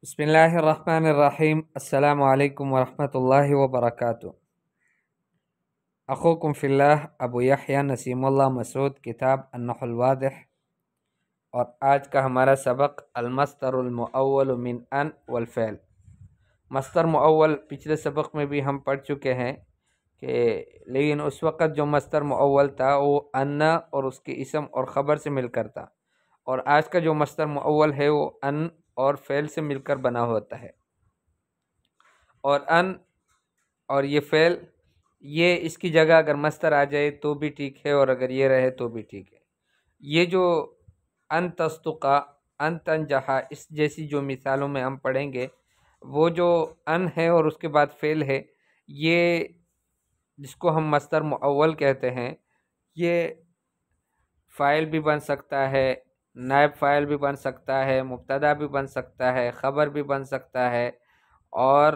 बिस्मिल्लाहिर्रहमानिर्रहीम। अस्सलामु अलैकुम वरहमतुल्लाहि वबरकातुहू। अखुकुम फिल्लाह अबू यहया नसीमुल्लाह मसूद, किताब अन्नहुल वादिह। और आज का हमारा सबक अलमस्तरुल मुअव्वल मिन अन वल फ़ैल। मस्तर मुअव्वल पिछले सबक में भी हम पढ़ चुके हैं कि लेकिन उस वक़्त जो मस्तर मुअव्वल था वो अन्ना और उसके इसम और ख़बर से मिलकर था, और आज का जो मस्तर मुअव्वल है वो अन और फ़ैल से मिलकर बना होता है। और अन और ये फ़ैल, ये इसकी जगह अगर मस्तर आ जाए तो भी ठीक है, और अगर ये रहे तो भी ठीक है। ये जो अन तस्तुका, अन तंजहा, इस जैसी जो मिसालों में हम पढ़ेंगे, वो जो अन है और उसके बाद फ़ेल है, ये जिसको हम मस्तर मुअव्वल कहते हैं, ये फ़ाइल भी बन सकता है, नायब फ़ाइल भी बन सकता है, मुब्तदा भी बन सकता है, ख़बर भी बन सकता है, और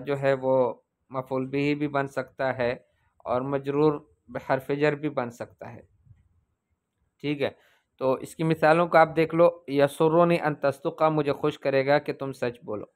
जो है वो मफ़ूल बिही भी बन सकता है, और मजरूर बहर्फ़ जर भी बन सकता है। ठीक है, तो इसकी मिसालों को आप देख लो। यसुर्रुनी अन तस्तुका, मुझे खुश करेगा कि तुम सच बोलो।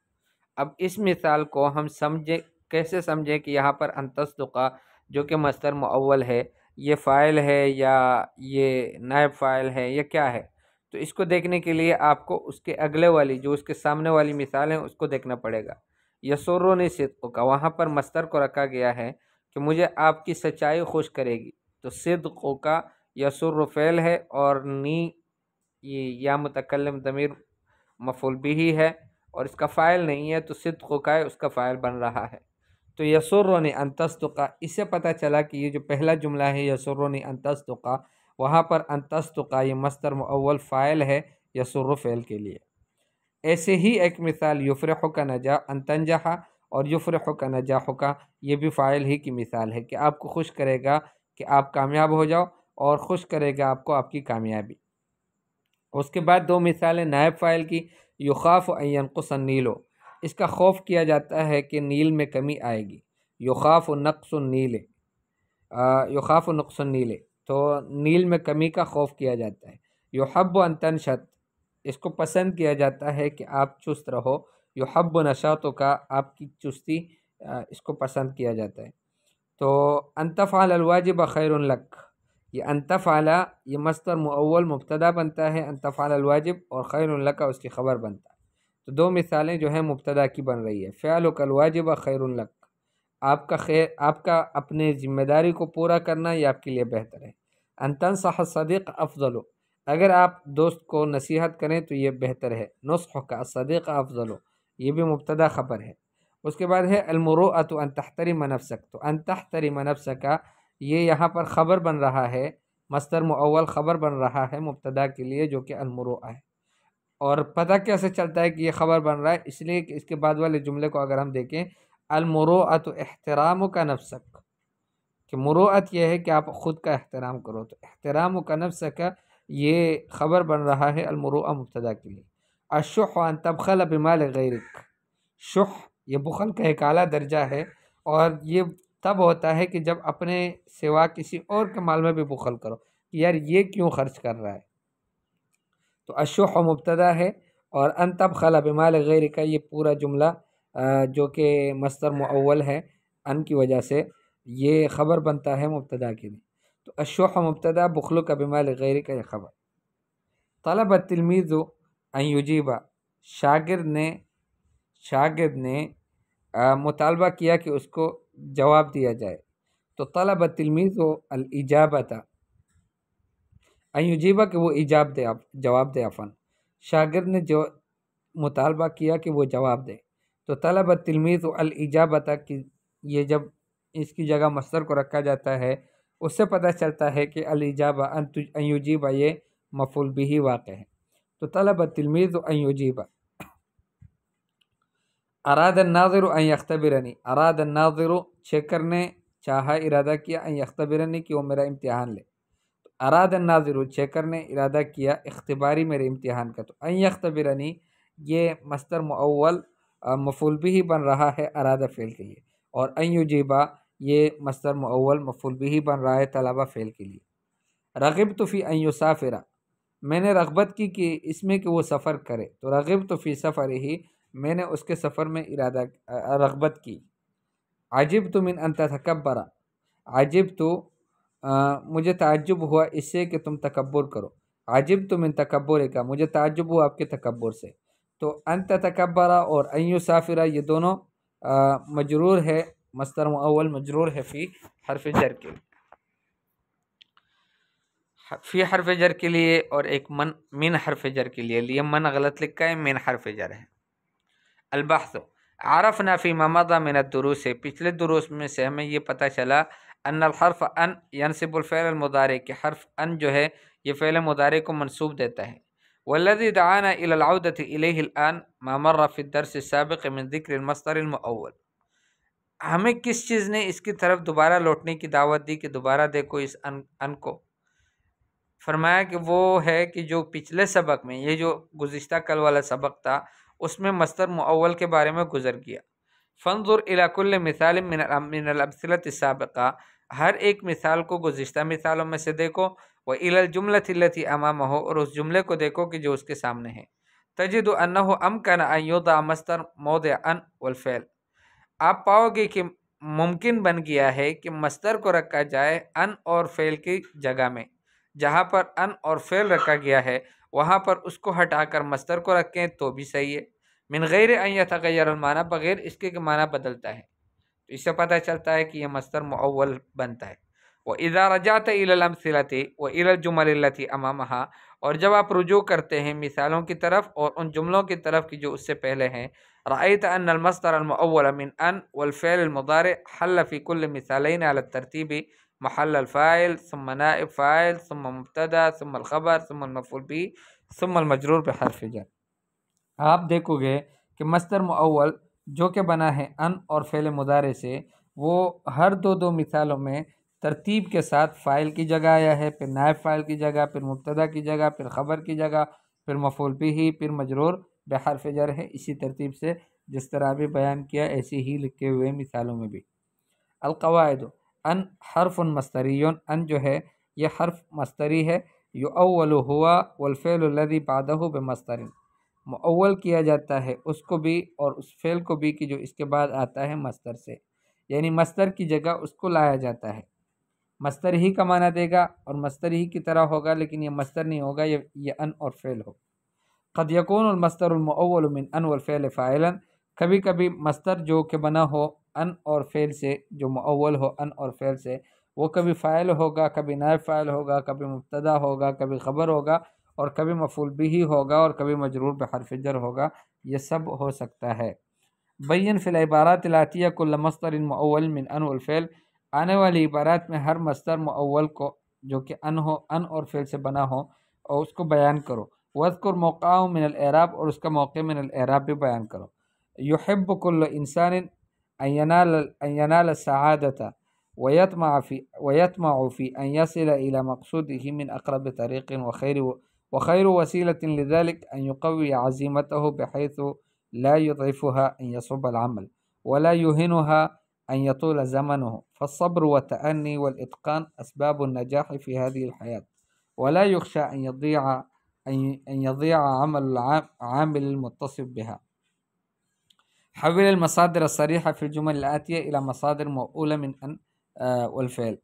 अब इस मिसाल को हम समझे, कैसे समझें कि यहाँ पर अन तस्तुका जो कि मस्तर मुअव्वल है, ये फ़ाइल है या ये नायब फ़ाइल है या क्या है। तो इसको देखने के लिए आपको उसके अगले वाली, जो उसके सामने वाली मिसाल है, उसको देखना पड़ेगा। यसुर्रुनी सिद्क़ुका, वहाँ पर मस्तर को रखा गया है कि मुझे आपकी सच्चाई खुश करेगी। तो सिद्क़ुका यसुर्रु फ़ेल है, और नी ये या मुतकल्लिम ज़मीर मफ़ूल बिही है, और इसका फ़ाइल नहीं है, तो सिद्क़ुका है, उसका फ़ाइल बन रहा है। तो यसुर्रुनी अन तस्तुका, इससे पता चला कि ये जो पहला जुमला है यसुर्रुनी अन तस्तुका, वहाँ पर अन तस्तुका ये मस्तर मुअव्वल फ़ाइल है यसुर्रु फ़ेल के लिए। ऐसे ही एक मिसाल युफ़रिहुका नजा अन तंजहा, और युफ़रिहुका नजाहुका, ये भी फ़ाइल ही की मिसाल है कि आपको खुश करेगा कि आप कामयाब हो जाओ, और खुश करेगा आपको आपकी कामयाबी। उसके बाद दो मिसालें नायब फ़ाइल की। युख़ाफ़ु अन यनक़ुस नीलो, इसका खौफ किया जाता है कि नील में कमी आएगी। युख़ाफ़ु नक़्सुन नीले, युख़ाफ़ु नुक़्सुन नीले, तो नील में कमी का खौफ किया जाता है। युहब्बु अन तनशत, इसको पसंद किया जाता है कि आप चुस्त रहो। युहब्बु नशातुका, आपकी चुस्ती इसको पसंद किया जाता है। तो अन तफ़अल अल वाजिब खैरुन लक, ये अन तफ़अला ये मस्तर मुअव्वल मुब्तदा बनता है, अन तफ़अल अल वाजिब, और खैरुन लक उसकी ख़बर बनता है। तो दो मिसालें जो हैं मुब्तदा की बन रही है। फ़िअलुकल वाजिब खैरुन लक, आपका खैर, आपका अपने ज़िम्मेदारी को पूरा करना ये आपके लिए बेहतर है। अन तंसह सदीक़ अफ़ज़लु, अगर आप दोस्त को नसीहत करें तो ये बेहतर है। नुस्ख़ुका सदीक़ अफ़ज़लु, ये भी मुब्तदा ख़बर है। उसके बाद है अलमुरुअतु अन तहतरिम नफ्सक, तो अन तहतरिम नफ्सका, ये यहाँ पर ख़बर बन रहा है, मस्तर मुअव्वल ख़बर बन रहा है मुब्तदा के लिए, जो कि अलमुरुअ है। और पता कैसे चलता है कि ये ख़बर बन रहा है? इसलिए कि इसके बाद वाले जुमले को अगर हम देखें, अलमुरुअतु एहतरामुका नफ्सक, कि मुरुअत ये है कि आप ख़ुद का एहतराम करो, तो एहतरामुका नफ्सका ये ख़बर बन रहा है अलमुरुअ मुब्तदा के लिए। अश्शुह अन तबख़ल बिमाल गैरिक, शुह ये बुख़ल का एक आला दर्जा है, और ये तब होता है कि जब अपने सिवा किसी और के माल में भी बुख़ल करो, कि यार ये क्यों खर्च कर रहा है। तो अश्शुह मुब्तदा है, और अन तबख़ल बिमाल गैरिका ये पूरा जुमला जो कि मस्तर मुअव्वल है, अन की वजह से ये ख़बर बनता है मुब्तदा के लिए। तो अश्शुह मुब्तदा, बुख़्लुका बिमाल गैरिका ये ख़बर। तलब तिलमीज़ु अन युजीबा, शागिर्द ने मुतालबा किया कि उसको जवाब दिया जाए। तो तलब तिलमीज़ु अल इजाबता अन युजीबा, कि वो जवाब दे। अफ़न, शागिर्द ने जो मुतालबा किया कि वो जवाब दे। तो तलब तिलमीज़ु अल इजाबता, कि ये जब इसकी जगह मस्तर को रखा जाता है, उससे पता चलता है कि अल इजाबा अन युजीबा ये मफ़ूल बिही वाक़ है। तो तलब तिलमीज़ु अन युजीबा। अराद नाज़िरु अन यख्तबिरनी, अराद नाज़िरु, शेकर ने चाहा, इरादा किया, अन यख्तबिरनी, कि वो मेरा इम्तिहान ले। तो अराद नाज़िरु, शेकर ने इरादा किया इख्तिबारी, मेरे इम्तिहान का। तो अन यख्तबिरनी ये मस्तर मुअव्वल मफ़ूल बिही बन रहा है अरादा फ़ेल के लिए, और अन युजीबा ये मस्तर मुअव्वल मफ़ूल बिही बन रहा है तलबा फ़ेल के लिए। रग़िबतु फ़ी अन युसाफ़िरा, मैंने रग़बत की कि इसमें कि वो सफ़र करे। तो रग़िबतु फ़ी सफ़रिही, मैंने उसके सफ़र में रग़बत की। अजिब्तु मिन अन ततकब्बरा, अजिब्तु मुझे ताज्जुब हुआ इससे कि तुम तकब्बुर करो। अजिब्तु मिन तकब्बुरिका, मुझे ताज्जुब हुआ आपके तकब्बुर से। तो अन ततकब्बरा और अन युसाफिरा ये दोनों मजरूर है, मस्दर मुअव्वल मजरूर है फ़ी हर्फ जर के लिए, फ़ी हर्फ जर के लिए, और एक मिन हर्फ जर के लिए मन गलत लिखा है, मिन हर्फ जर है। अलबहस आरफ़ना फ़ी मा मज़ा मिन दुरूस, पिछले दुरूस में से हमें ये पता चला अन हर्फ अन यनसिबुल फ़िअल मुदारे, के हर्फ अन जो है ये फ़िअल मुदारे को मंसूब देता है। वल्लज़ी दआना इलल औदति इलैहि अन मा मर्रा फ़ी दर्स साबिक़ मिन ज़िक्र मस्दर मुअव्वल, हमें किस चीज़ ने इसकी तरफ दोबारा लौटने की दावत दी कि दोबारा देखो इस अन को। फरमाया कि वो है कि जो पिछले सबक में, ये जो गुज़िश्ता कल वाला सबक था उसमें मस्दर मुअव्वल के बारे में गुजर गया। फंजुर इला कुल्ल मिसाल मिनल अम्सिलति साबिक़ा, हर एक मिसाल को गुज़िश्ता मिसालों में से देखो। व इलल जुमलति लती अमामहु, और उस जुमले को देखो कि जो उसके सामने है। तजिदु अन्नहु अमकन अन युदा मस्दर मौदिअ अन वल फ़िअल, आप पाओगे कि मुमकिन बन गया है कि मस्दर को रखा जाए अन और फ़ेल की जगह में। जहाँ पर अन और फ़ेल रखा गया है वहाँ पर उसको हटाकर मस्दर को रखें तो भी सही है। मिन गैर अन यतग़य्यर अल माना, बग़ैर इसके कि माना बदलता है, तो इससे पता चलता है कि यह मस्दर मुअव्वल बनता है। व इज़ा रजअत इलल अम्सिलति व इलल जुमल लती अमामहा, और जब आप रुजू करते हैं मिसालों की तरफ और उन जुमलों की तरफ की जो उससे पहले हैं, रअयत अन अल मस्दर अल मुअव्वल मिन अन वल फ़िअल अल मुदारि हल्ल फ़ी कुल्ल मिसालैन अला तरतीबी महल अल फ़ाइल सुम्मा नाइब फ़ाइल सुम्मा मुब्तदा सुम्मा अल ख़बर सुम्मा अल मफ़ऊल बिही सुम्मा अल मजरूर बिहर्फ़ जर। आप देखोगे कि मस्दर मुअव्वल जो कि बना है अन और फ़ेल मुदारे से, वो हर दो मिसालों में तरतीब के साथ फ़ाइल की जगह आया है, फिर नायब फ़ाइल की जगह, फिर मुब्तदा की जगह, फिर ख़बर की जगह, फिर मफ़ऊल बिही, फिर मजरूर बिहर्फ़ जर है। इसी तरतीब से जिस तरह अभी बयान किया ऐसे ही लिखे हुए मिसालों में भी। अलक़वाइद अन हर्फ़ुन मस्दरियुन, अन जो है यह हर्फ मस्दरी है। युअव्वलु हुवा वल फ़िअलु लज़ी बअदहु बिमस्दरिन, मुअव्वल किया जाता है उसको भी और उस फ़ेल को भी कि जो इसके बाद आता है मस्दर से, यानी मस्दर की जगह उसको लाया जाता है। मस्दर ही का माना देगा और मस्दर ही की तरह होगा, लेकिन ये मस्दर नहीं होगा, ये अन और फ़ेल हो। क़द यकूनुल मस्दरुल मुअव्वलु मिन अन वल फ़िअल फ़ाइलन, कभी कभी मस्दर जो कि बना हो अन और फ़ेल से, जो मुअव्वल हो अन और फ़ेल से, वो कभी फ़ाइल होगा, कभी नायब फ़ाइल होगा, कभी मुब्तदा होगा, कभी ख़बर होगा, और कभी मफ़ऊल बिही होगा, और कभी मजरूर बिहर्फ़ जर होगा। ये सब हो सकता है। बय्यन फ़िल इबारातिल आतिया कुल्ल मस्दरिन मुअव्वल मिन अन वल फ़िअल, आने वाली इबारात में हर मस्दर मुअव्वल को जो कि अन हो, अन और फ़िअल से बना हो, और उसको बयान करो। वज़्कुर मौक़अहु मिनल एराब, और उसका मौक़े मिनल एराब भी बयान करो। युहिब्बु कुल्लु इंसानिन अन यनाल सआदता वयतमअ फ़ी अन यसिल इला मक़सूदिही मिन अक़रब तरीक़िन व खैरु वसीलतिन लिज़ालिक अन युक़व्विय अज़ीमतहु बिहैथु ला युज़इफ़ुहा अन यसुब्बल अमल वला युहिनुहा अन यतूल ज़मनुहु फ़स्सब्रु वत्तअन्नी वल इत्क़ान अस्बाबुन नजाह फ़ी हाज़िहिल हयात वला युख़शा अन यज़ीअ अमल आमिल मुत्तसिफ़ बिहा। हव्विल मसादिर सरीहा फ़िल जुमल आतिया इला मसादिर मौऊला मिन अन वल फ़िअल,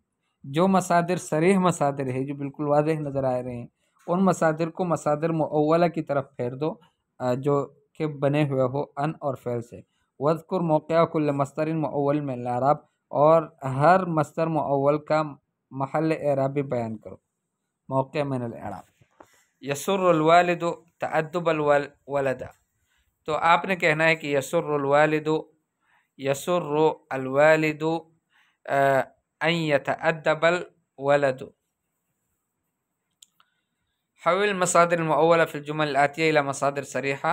जो मसादिर सरीह मसादिर है, जो बिल्कुल वाज़ेह नज़र आ रहे हैं, उन मसादिर को मसादिर मुअव्वला की तरफ फेर दो जो के बने हुए हो अन और फ़िअल से। वज़्कुर मौक़िअ कुल्ल मस्दरिन मुअव्वल मिनल एराब, और हर मस्दर मुअव्वल का महल एराब भी बयान करो, मौक़िअ मिनल एराब। यसुर्रुल वालिदु तअद्दुबल वलदा, तो आपने कहना है कि यसुर्रुल वालिदु अन यतअद्दबल वलदु। हव्विल मसादिर मुअव्वला फ़िल जुमल आतिया इला मसादिर सरीहा,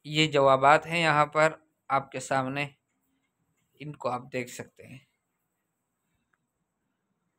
ये जवाबात हैं यहाँ पर आपके सामने, इनको आप देख सकते हैं।